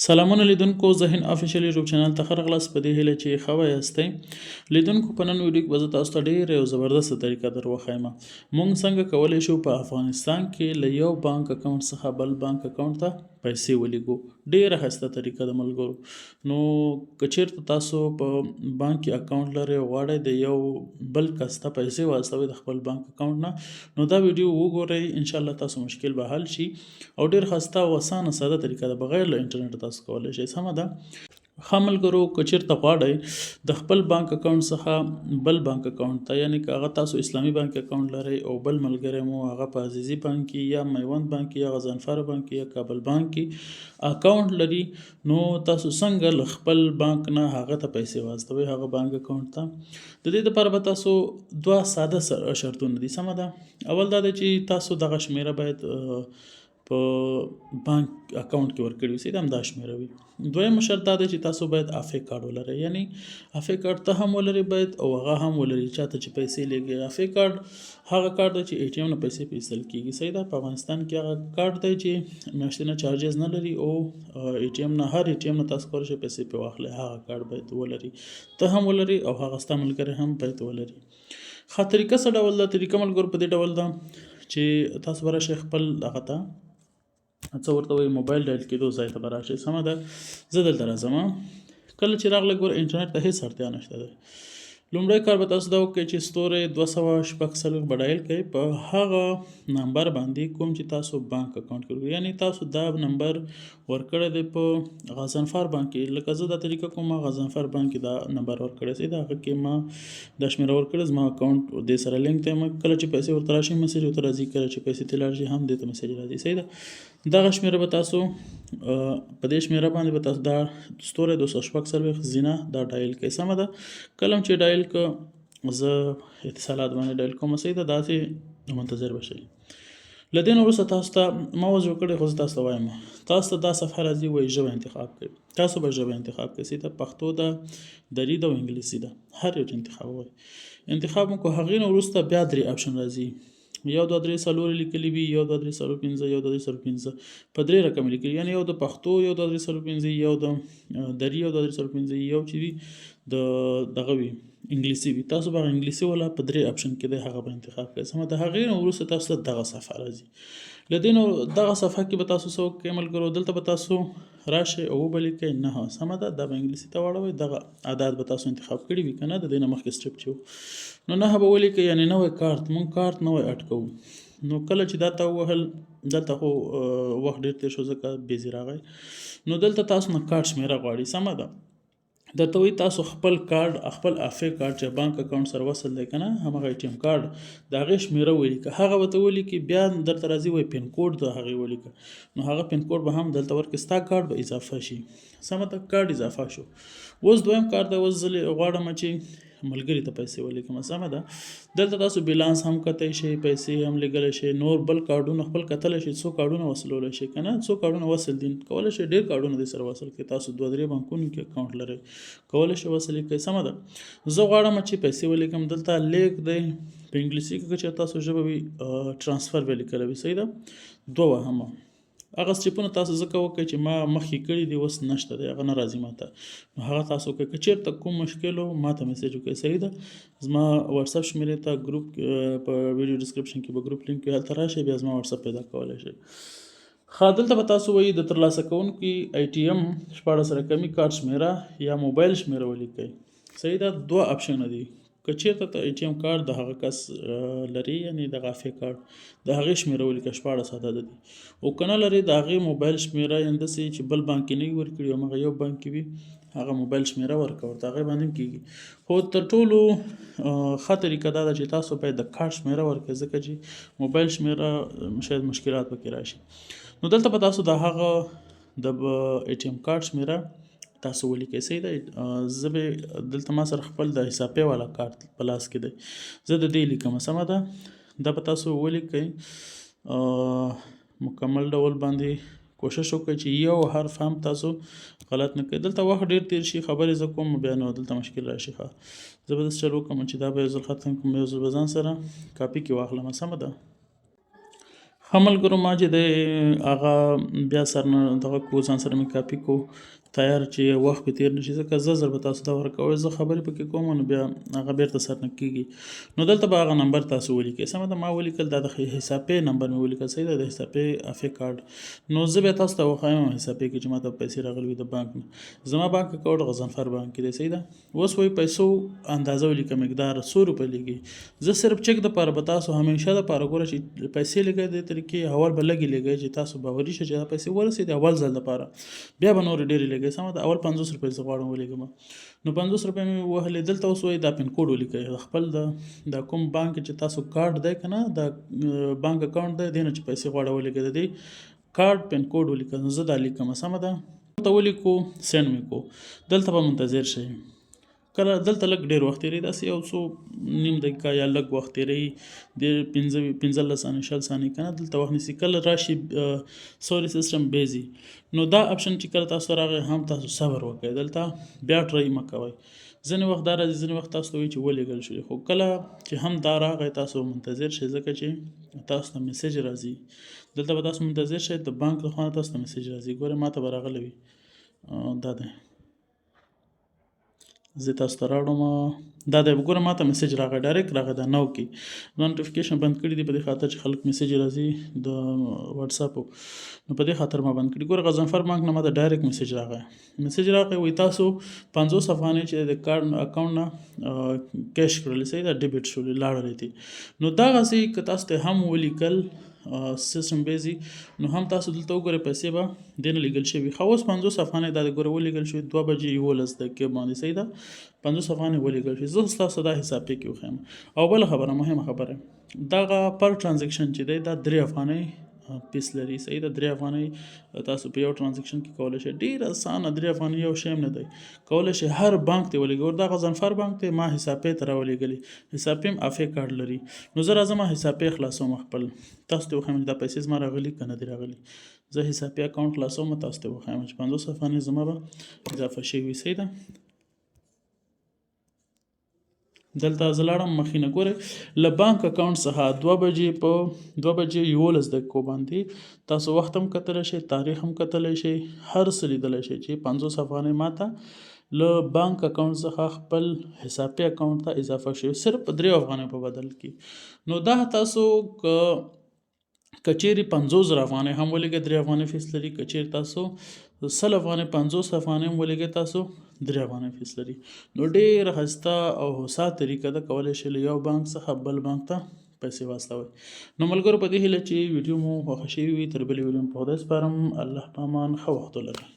سلامونه لیدونکو زه هند افیشل یوټیوب چینل ته ښه راغلاست په دې هیله چې ښه وایاستئ. لیدونکو په نن ویډیو کې به زه تاسو ته ډېره یو زبردسته طریقه در وښیم. موږ څنګه کولی شو په افغانستان کې له یو بانک اکاونټ څخه بل بانک اکاونټ ته پیسې ولیږو. ډېره ښایسته طریقه ده ملګرو. نو که چېرته تاسو په بانک کې اکاونټ لرئ او غواړئ د یو بل کس ته پیسې واستوئ د خپل بانک اکاونټ نه، نو دا ویډیو وګورئ، انشاءالله تاسو مشکل به حل شي او ډېر ښایسته او اسانه ساده طریقه ده، بغیر له انټرنټ تاسو کولی شئ. سمه ده. ښه ملګرو، که چېرته غواړئ د خپل بانک اکاونټ څخه بل بانک اکاونټ ته، یعنې که هغه تاسو اسلامي بانک اکاونټ لرئ او بل ملګری مو هغه په عزیزي بانک کې یا میوند بانک کې یا غضنفر بانک کې یا کابل بانک کې اکاونټ لري، نو تاسو څنګه له خپل بانک نه هغه ته پیسې واستوئ هغه بانک اکاونټ ته. د دې دپاره به تاسو دوه ساده شرطونه دي. سمه ده. اول دا دی چې تاسو دغه شمیره باید په بانک اکاونټ کې ورکړي اوسئ، د همدا شمیره وي. دویم شرط دا دی چې تاسو باید افی کارت ولرئ، یعنی افی کارت ته هم ولرئ باید او هغه هم ولرئ چاته چې پیسې لیږئ. افی کارت هغه کارت دی چې ATM نه پیسې په ایستل کېږي. صحیح ده. په افغانستان کې هغه کارت دی چې میاشتنه چارجز نه لري او ATM نه هر ATM نه تاسو کولی شئ پیسې پرې واخلئ. هغه کارت باید ولرئ، ته هم ولرئ او هغه ستا ملګری هم باید ولري. ښه طریقه څه ډول ده؟ طریقه ملګرو په دې ډول ده چې تاسو به راشئ خپل هغه ته څه ورته وایي موبایل ډایل کېدو ځای ته به راشئ. سمه ده. زه دلته راځم. کله چې راغلئ ګوره انټرنټ ته هېڅ اړتیا نشته دی. لومړی کار به تاسو دا وکړئ چې ستوری 246 به ډایل کړئ په هغه نمبر باندې کوم چې تاسو بانک اکاونټ کې ورکړئ، یعنې تاسو دا نمبر ورکړی دی په غضنفر بانک کې. لکه زه دا طریقه کوم، غضنفر بانک کې دا نمبر ورکړی دی، د هغه کې ما دا شمېره ورکړې، زما اکاونټ دې سره لینک دی. کله چې پیسې ورته راشي میسج ورته راځي، کله چې پیسې ترې لاړ شي هم دې ته میسج راځي. صحیح ده. دغه شمېره به تاسو په دې شمېره باندې به تاسو دا ستوری 246 زینه دا ډایل کړئ. سمه ده. کله چې ډایل که زه اتصالات باندې ډایل کوم. صحیح ده. داسې منتظر به شئ. له دې نه وروسته تاسو ته ما وضع وکړئ، خو زه تاسو ته وایم تاسو ته دا صفحه راځي وایي ژبه انتخاب کړئ. تاسو به ژبه انتخاب کړئ. صحیح ده. پښتو ده، دری ده او انګلیسي ده، هر یو انتخاب وایي. انتخاب مو کړو. هغې نه وروسته بیا 3 آپشن راځي. 1 2 3 4 لیکلي وي، 1 2 3 4 5 1 2 3 4 5 په 3 رقم لیکلي، یعنې یو د پښتو 1 2 3 4 5 یو د دري 1 2 3 4 5 یو چې وي د دغه وي انګلیسي وي. تاسو به هغه انګلیسي والا په 3 آپشن کې دی هغه به انتخاب کړئ. سمه ده. هغې نه وروسته تاسو ته دغه صفحه راځي. له دې نو دغه صفحه کې به تاسو څه وکړئ ملګرو، دلته به تاسو راشئ او وبه لیکئ 9. سمه ده. دا به انګلیسي ته واړوئ. دغه عدد به تاسو انتخاب کړي وي که نه، د دې نه مخکې سټپ چې و، نو 9 به ولیکئ، یعنې نوی کارت. مونږ کارت نوی اډ کوو. نو کله چې دا ته ووهل، دلته خو وخت ډېر تېر شو ځکه بیزي راغی، نو دلته تاسو نه کارت شمېره غواړي. سمه ده. درته وایي تاسو خپل کارډ، خپل افی کارډ چې بانک اکاونټ سره وصل دی که نه، همغه ATM کارډ د هغې شمېره ولیکه. هغه به ته ولیکي. بیا درته راځي وایي پین کوډ د هغې ولیکه، نو هغه پین کوډ به هم دلته ورکړي، ستا کارډ به اضافه شي. سمه ده. کارډ اضافه شو. اوس دویم کار ده. اوس زه غواړم چې ملګري ته پیسې ولیکم. سمه ده. دلته تاسو بیلانس هم کتی شئ، پیسې هم لیږلی شئ، نور بل کارډونه خپل کتلی شئ، څو کارډونه وصلولی شئ که نه، څو کارډونه وصل دي کولی شئ ډېر کارډونه دې سره وصل کړئ. تاسو 2 3 بانکونو کې اکاونټ لرئ، کولی شئ وصل یې کړئ. سمه ده. زه غواړم چې پیسې ولیکم. دلته لیک دی په انګلیسي کې، که چېرته تاسو ژبه وي ټرانسفر به لیکلی وي. صحیح ده. 2 وهمه هغه سټیپونه تاسو ځکه وکړئ چې ما مخکې کړي دي، اوس نشته دی، هغه نه راځي ماته، نو هغه تاسو وکړئ. که چېرته کوم مشکل و ما ته میسج وکړئ. صحیح ده. زما واتساپ شمېرې ته ګروپ په ویډیو ډسکرپشن کې به ګروپ لینک وي، هلته راشئ، بیا زما واتساپ پیدا کولی شئ. ښه. دلته به تاسو وایي د ترلاسه کوونکي ATM 14 رقمي کارت شمېره یا موبایل شمېره ولیکئ. صحیح ده. 2 آپشنه دي. که چېرته ته ATM کارت د هغه کس لري، یعنې د افی کارت د هغې شمېره ولیکه 14 عدده دي، او که نه لرئ د هغې موبایل شمېره، یعنې داسې چې بل بانک کې نه وي ورکړي، همغه یو بانک کې وي، هغه موبایل شمېره ورکړه ورته، هغې باندې هم کېږي. خو تر ټولو ښه طریقه دا ده چې تاسو باید د کارت شمېره ورکړئ، ځکه چې موبایل شمېره شاید مشکلات پکې راشي. نو دلته به تاسو د هغه د ATM کارت شمېره تاسو ولیکئ. صحیح ده. زه به دلته ما سره خپل د حسابې والا کارت په لاس کې دی، زه د دې لیکم. سمه ده. دا به تاسو ولیکئ مکمل ډول باندې. کوشش وکړئ چې یو حرف هم تاسو غلط نه کړئ. دلته وخت ډېر تېر شي، خبرې زه کوم بیا نو دلته مشکل راشي. ښه. زه به داسې چل وکړم چې دا به یو ځل ختم کړم، یو ځل به ځان سره کاپي کې واخلم. سمه ده. ښه ملګرو ما چې دی هغه بیا سر نه دغه کو ځان سره مې کاپي کو تیار چې وخت به تېر نه شي ځکه زه به تاسو ته ورکوئ زه خبرې پکې کوم نو بیا هغه بیرته سر نه کېږي نو دلته به هغه نمبر تاسو ولیکئ سمه ده ما ولیکل دا د حسابې نمبر مې ولیکل صحیح ده د حسابې افې کارډ نو زه بیا تاسو ته وښایم حسابې کې چې ما ته پیسې راغلي وي د بانک نه زما بانک اکاونټ غضنفر بانک کې دی صحیح ده اوس وایي پیسو اندازه ولیکه مقدار 100 روپۍ لګي زه صرف چک دپاره به تاسو همیشه دپاره ګوره چې پیسې لګئ دې طریقې اول به لږې لګئ چې تاسو باوري شئ چې دا پیسې ورسېدې اول ځل دپاره بیا به نورې ډېرې لګئ سمه ده اول 50 روپۍ زه غواړم ولېږم نو 50 روپۍ مې ووهلې دلته اوس وایي دا پین کوډ ولیکئ خپل د کوم بانک چې تاسو کارډ دی که نه د بانک اکاونټ دی دې نه چې پیسې غواړئ ولېږئ د دې کارډ پین کوډ ولیکه نو زه دا لیکم سمه ده ورته ولیکو سینډ مې کو دلته به منتظر شئ کله دلته لږ ډېر وخت تېري داسې یو څو نیم دقیقه یا لږ وخت تېروي د 15 ثانیې 20 ثانیې که نه دلته وخت نیسي کله راشي سوري سیسټم بیزي نو دا اپشن چې کله تاسو راغی هم تاسو صبر وکړئ دلته بیا ټرای مه کوئ ځینې وخت دا راځي ځینې وخت تاسو ته وایي چې ولېږل شوي خو کله چې هم دا راغی تاسو منتظر شئ ځکه چې تاسو ته میسج راځي دلته به تاسو منتظر شئ د بانک لخوا تاسو ته میسج راځي ګورئ ما ته به راغلی وي دا دی زه تاسو ته راوړم دا دی ګوره ما ته میسج راغی ډایرکټ راغی دا نو کې نوټیفیکیشن بند کړي دي په دې خاطر چې خلک میسج راځي د واتساپ نو په دې خاطر ما بند کړي ګوره غضنفر بانک نه ما ته ډایرکټ میسج راغی وایي تاسو 50 افغانۍ چې د کارډ اکاونټ نه کیش کړلې صحیح ده ډیبټ شولې لاړلې دي نو دغسې که تاسو ته هم ولیکل سیسټم بیزي نو هم تاسو دلته وګورئ پیسې به دې نه لیږل شوي ښه اوس 50 افغانۍ دا د ګوره ولیږل شوي 2 بجې 11 دقیقې باندې صحیح ده 50 افغانۍ ولیږل شوي زه ستاسو دا حساب پې کې وښیم او بله خبره مهمه خبره دغه پر ټرانزیکشن چې دی دا 3 افغانۍ پیس لري صحیح ده 3 افغانۍ تاسو په یو ټرانزیکشن کې کولی شئ ډېر اسانه 3 افغانۍ یو شی هم نه دی کولی شئ هر بانک ته ولېږئ دا غضنفر بانک دی ما حساب پې ته راولېږلي حساب پې هم افې کارډ لري نو زه راځم حساب پې خلاصوم خپل تاسو ته وښیم چې دا پیسې زما راغلي که نه دي راغلي زه حساب پې اکاونټ خلاصوم تاسو ته وښیم چې 50 افغانۍ زما به اضافه شوي صحیح ده دلته زه لاړم مخینه ګورئ له بانک اکاونټ څخه 2 بجې په 2 بجې 11 دقیقو باندې تاسو وخت هم کتلی شئ تاریخ هم کتلی شئ هر څه لیدلی شئ چې 50 افغانۍ ماته له بانک اکاونټ څخه خپل حساب پې اکاونټ ته اضافه شوي صرف په 3 افغانۍ په بدل کې نو دا تاسو که چیرې 50,000 افغانۍ هم ولېږئ 3 افغانۍ فیس لري که چیرې تاسو 100 افغانۍ 50 افغانۍ هم ولېږئ تاسو 3 افغانۍ فیس لري نو ډېره ښایسته او هوسا طریقه ده کولی شئ له یو بانک څخه بل بانک ته پیسې واستوئ نو ملګرو په دې هیله چې ویډیو مو خوښه شوې وي تر بلې ویډیو مو په خدای سپارم الله په امان ښه وخت ولرئ